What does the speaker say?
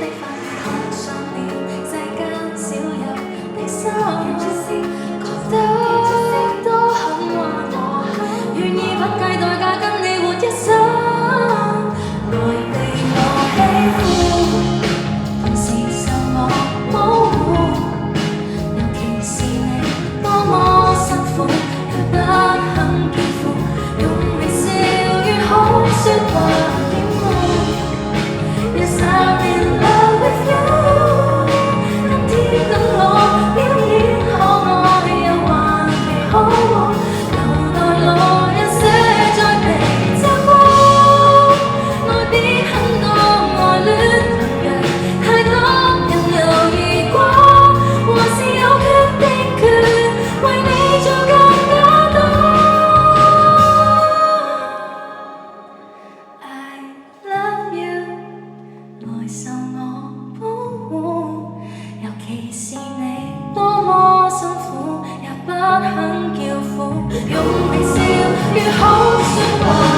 的分開上了世間少有的心，覺得多很壞，我願意不計代價跟你活一生，來被我喜歡，同時受我保護，尤其是你多麼辛苦，卻不肯肩負，用微笑與好説話。Yes, I'm in love with you。今天等我表演可愛又還未好，留待來日寫在眉間光。愛別很多，愛戀同樣太多人猶豫過，還是有決定權，為你做更加多。I love you。愛受我保護，尤其是你多麼辛苦，也不肯叫苦，用微笑與好説話。